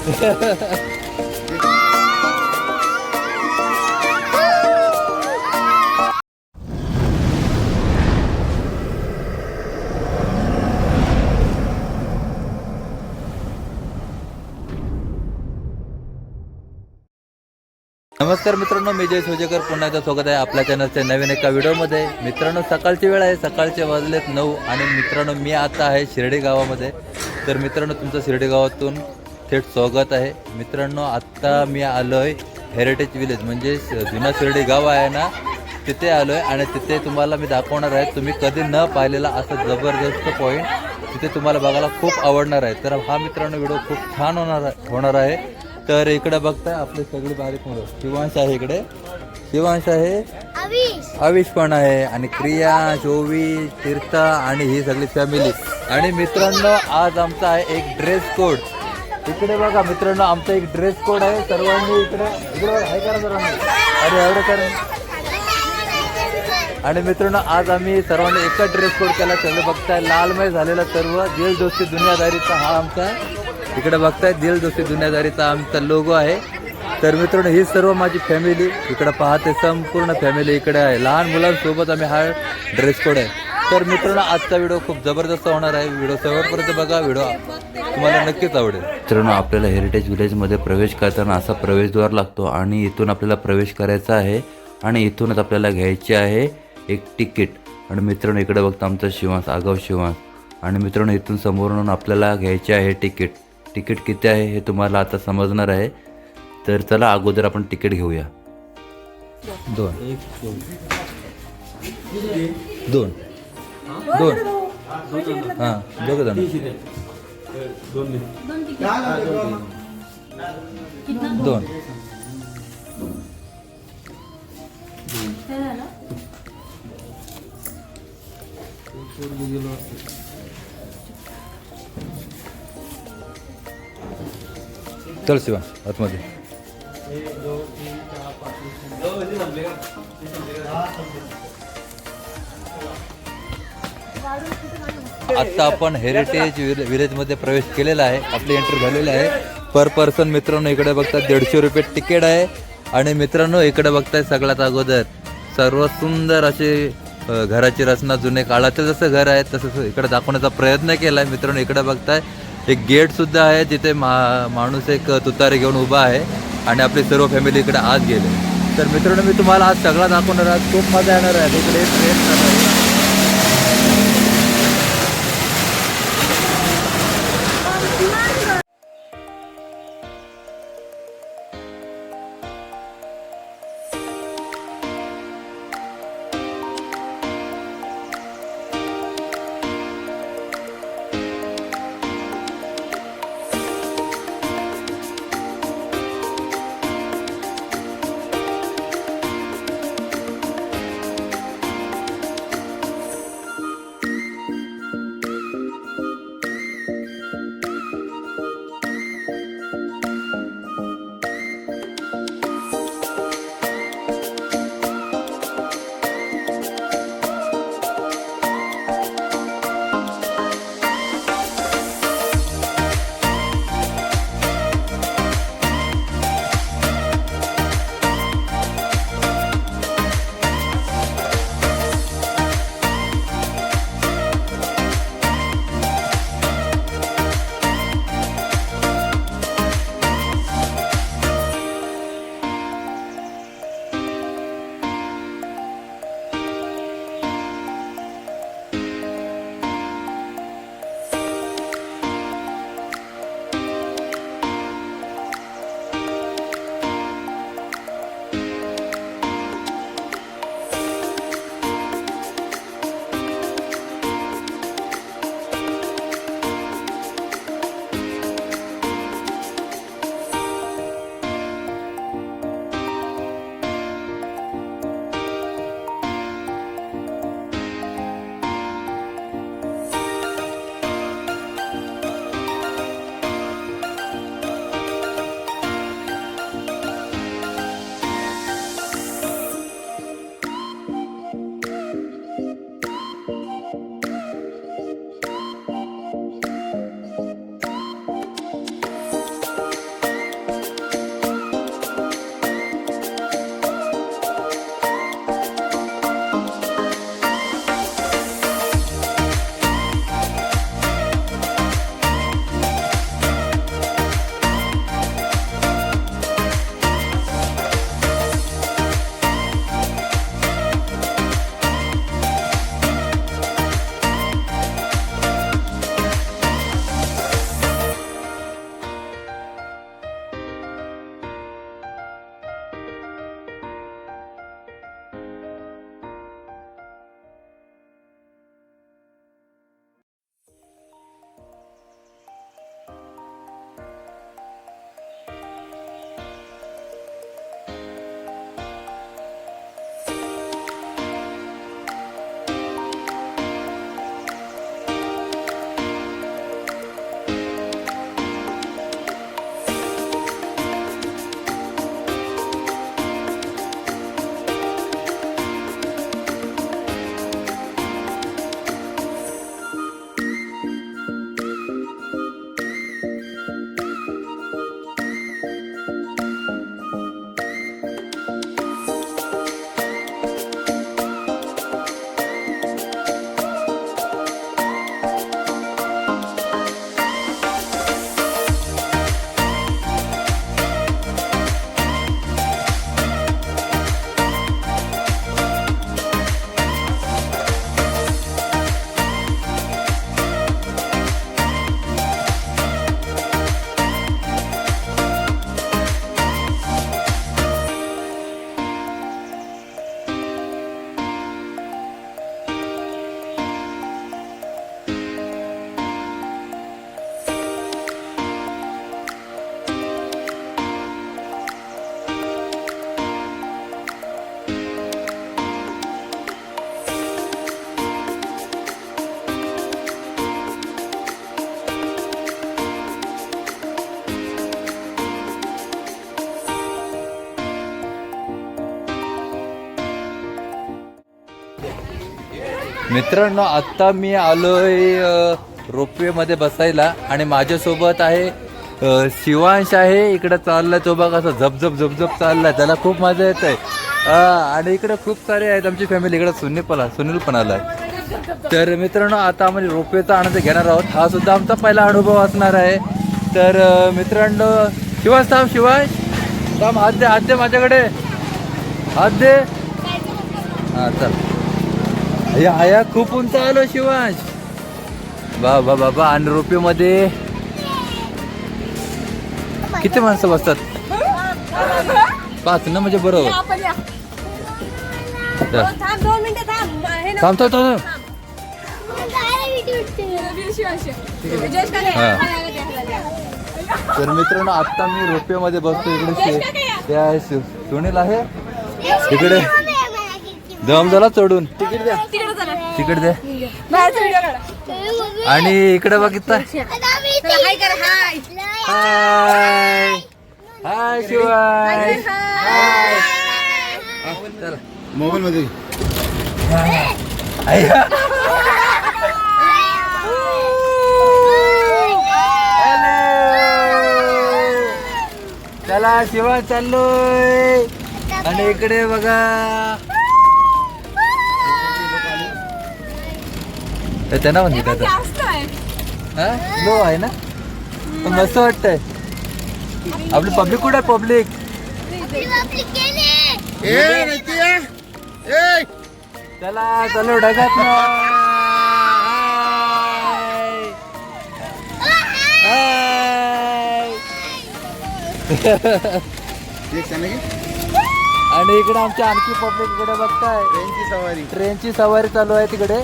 नमस्कार मित्रांनो, मी जय सोजेकर पुन्हा एकदा स्वागत आहे आपल्या चॅनलच्या नवीन एका व्हिडिओमध्ये. मित्रांनो, सकाळची वेळ आहे, सकाळचे वाजलेत 9 आणि मित्रांनो मी आता आहे शिर्डी गावामध्ये. तर मित्रांनो तुमचं शिर्डी गावातून थेट स्वागत आहे. मित्रांनो आत्ता मी आलो आहे हेरिटेज विलेज म्हणजे जुना शिर्डी गाव आहे ना, तिथे आलो आहे आणि तिथे तुम्हाला मी दाखवणार आहे. तुम्ही कधी न पाहिलेला असा जबरदस्त पॉईंट तिथे तुम्हाला बघायला खूप आवडणार आहे. तर हा मित्रांनो व्हिडिओ खूप छान होणार आहे. तर इकडे बघताय आपले सगळे बारीक मुलं. शिवांश आहे इकडे, शिवांश आहे, आविष पण आहे आणि क्रिया, शोवी, तीर्था आणि ही सगळी फॅमिली. आणि मित्रांनो आज आमचा आहे एक ड्रेस कोड. इकडे बघा मित्रांनो, आमचा एक ड्रेस कोड आहे. सर्वांनी इकडे आहे करा सर्वांनी, अरे एवढं करा. आणि मित्रांनो आज आम्ही सर्वांनी एकच ड्रेस कोड केला. सगळे बघताय लालमय झालेला सर्व दिल दोस्ती दुनियादारीचा हा आमचा, इकडे बघताय दिल दोस्ती दुनियादारीचा आमचा लोगो आहे. तर मित्रांनो ही सर्व माझी फॅमिली इकडे पाहते, संपूर्ण फॅमिली इकडे आहे. लहान मुलांसोबत आम्ही हा ड्रेस कोड आहे. तर मित्रांनो आजचा व्हिडिओ खूप जबरदस्त होणार आहे. व्हिडिओ शेवटपर्यंत बघा, व्हिडिओ तुम्हाला नक्कीच आवडेल. मित्रांनो आपल्याला हेरिटेज विलेजमध्ये प्रवेश करताना असा प्रवेशद्वार लागतो आणि इथून आपल्याला प्रवेश करायचा आहे आणि इथूनच आपल्याला घ्यायची आहे एक तिकीट. आणि मित्रांनो इकडे बघता आमचा शिवांश, आगाव शिवांश. आणि मित्रांनो इथून समोरून आपल्याला घ्यायचे आहे तिकीट. तिकीट किती आहे हे तुम्हाला आता समजणार आहे. तर चला अगोदर आपण तिकीट घेऊया. दोन दोन दोन हां दोघं जण दोन. चल शिवा आतमध्ये. आत्ता आपण हेरिटेज विलेजमध्ये प्रवेश केलेला आहे. आपली एंट्री झालेली आहे. पर पर्सन मित्रांनो इकडे बघता 150 रुपये तिकीट आहे. आणि मित्रांनो इकडे बघताय सगळ्यात अगोदर सर्व सुंदर असे घराची रचना, जुने काळाचं जसं घर आहे तसं इकडे दाखवण्याचा प्रयत्न केला आहे. मित्रांनो इकडे बघताय एक गेट सुद्धा आहे, जिथे माणूस एक तुतारी घेऊन उभा आहे आणि आपली सर्व फॅमिली इकडे आत गेले. तर मित्रांनो मी तुम्हाला आज सगळा दाखवणार आहे. खूप मजा येणार आहे. इकडे ट्रेन आहे. मित्रांनो आत्ता मी आलोय रोपवे मध्ये बसायला आणि माझ्यासोबत आहे शिवांश आहे. इकडे चाललाय तो बघा असं झपझप झपझप चाललाय, त्याला खूप मजा येत आहे. आणि इकडे खूप सारे आहेत आमची फॅमिली. इकडे सुनील पण आलाय. तर मित्रांनो आता आम्ही रोपवेचा आनंद घेणार आहोत. हा सुद्धा आमचा पहिला अनुभव असणार आहे. तर मित्रांनो शिवांश थांब हात दे माझ्याकडे, हात दे. हा चल. आया खूप उंच आलो शिवांश. बाबा बाबा. आणि रोपवेमध्ये किती माणसं बसतात? 5 ना, म्हणजे बरोबर. थांब. तर मित्रांनो आता मी रोपवेमध्ये बसतो. इकडे त्या सुनील आहे तिकडे. दम झाला चढून. तिकीट द्या. आणि इकडे बघितलं. हाय शिवाय. चला मोबाईल मध्ये चला शिवाय चाललोय. आणि इकडे बघा त्यांना म्हणते लो आहे ना, पण मस्त वाटतंय. आपली पब्लिक कुठे आहे? पब्लिक चला चलो ढगात ना. आणि इकडे आमच्या आणखी पब्लिक इकडे बघताय. ट्रेनची सवारी चालू आहे तिकडे.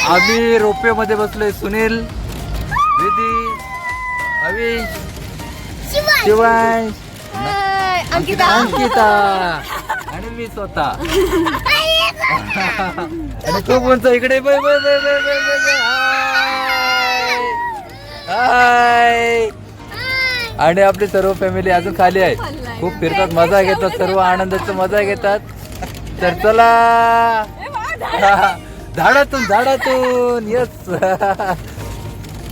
आम्ही रोपवे मध्ये बसलोय. सुनील, विधी, अविश, शिवांश, अंकिता आणि मी स्वतः. आणि खूप उंच इकडे. हाय. आणि आपली सर्व फॅमिली अजून खाली आहे. खूप फिरतात, मजा घेतात, सर्व आनंदाची मजा घेतात. तर चला झाडातून येस.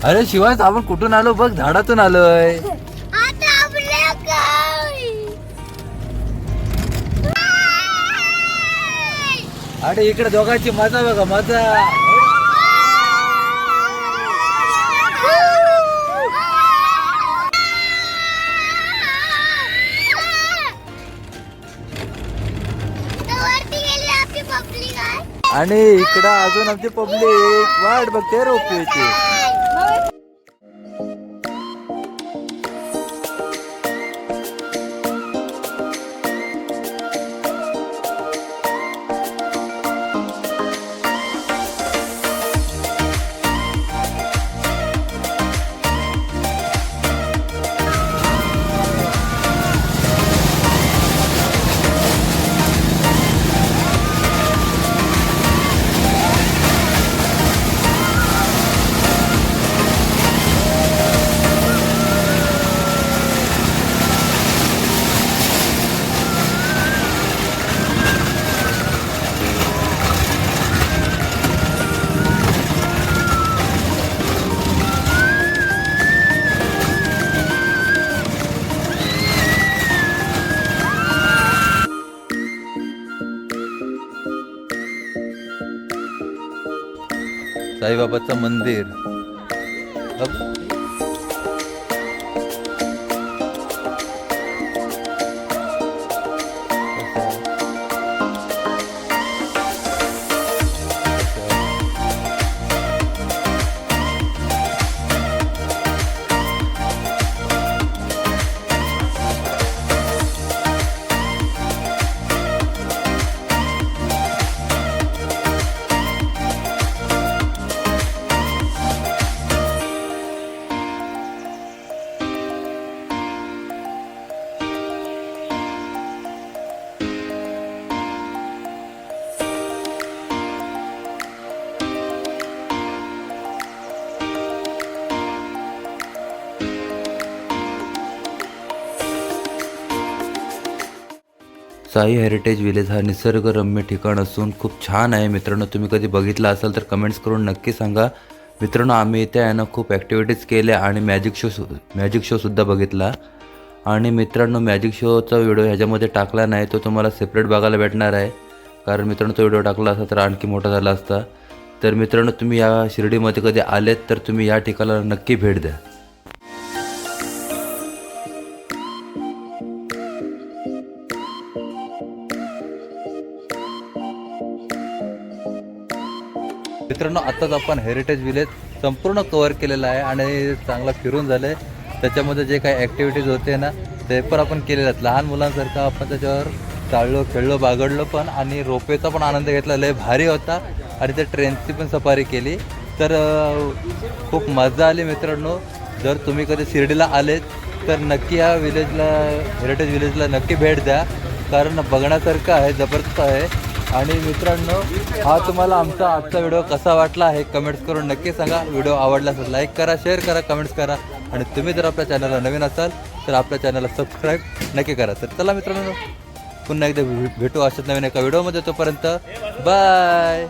अरे शिवाय आपण कुठून आलो बघ, झाडातून आलोय. अरे इकडे दोघांची मजा बघा, मजा. आणि इकडं अजून आमची पब्लिक वाट बघते रोपवेची. साईबाबाचं मंदिर. साई हेरिटेज विलेज हा निसर्गरम्य ठिकाण असून खूप छान आहे मित्रांनो. तुम्ही कधी बघितला असाल तर कमेंट्स करून नक्की सांगा. मित्रांनो आम्ही इथे आहे ना खूप ॲक्टिव्हिटीज केल्या आणि मॅजिक शोसुद्धा बघितला. आणि मित्रांनो मॅजिक शोचा व्हिडिओ ह्याच्यामध्ये टाकला नाही, तो तुम्हाला सेपरेट बघायला भेटणार आहे. कारण मित्रांनो तो व्हिडिओ टाकला असता तर आणखी मोठा झाला असता. तर मित्रांनो तुम्ही या शिर्डीमध्ये कधी आलेत तर तुम्ही या ठिकाणाला नक्की भेट द्या. मित्रांनो आत्ताच आपण हेरिटेज विलेज संपूर्ण कव्हर केलेलं आहे आणि चांगला फिरून झालं आहे. त्याच्यामध्ये जे काही ॲक्टिव्हिटीज होते ना ते पण आपण केलेले आहेत. लहान मुलांसारखं आपण त्याच्यावर चाललो खेळलो बागडलो पण आणि रोपेचा पण आनंद घेतला. लय भारी होता आणि त्या ट्रेनची पण सफारी केली. तर खूप मजा आली मित्रांनो. जर तुम्ही कधी शिर्डीला आलेत तर नक्की या विलेजला हेरिटेज विलेजला नक्की भेट द्या. कारण बघण्यासारखं आहे, जबरदस्त आहे. आणि मित्रांनो हा तुम्हाला आमचा आजचा व्हिडिओ कसा वाटला आहे कमेंट्स करून नक्की सांगा. व्हिडिओ आवडला असेल लाईक करा, शेअर करा, कमेंट्स करा. आणि तुम्ही जर आपल्या चॅनलला नवीन असाल तर आपल्या चॅनलला सबस्क्राईब नक्की करा. तर चला मित्रांनो पुन्हा एकदा भेटू अशाच नवीन एका व्हिडिओमध्ये. तोपर्यंत बाय.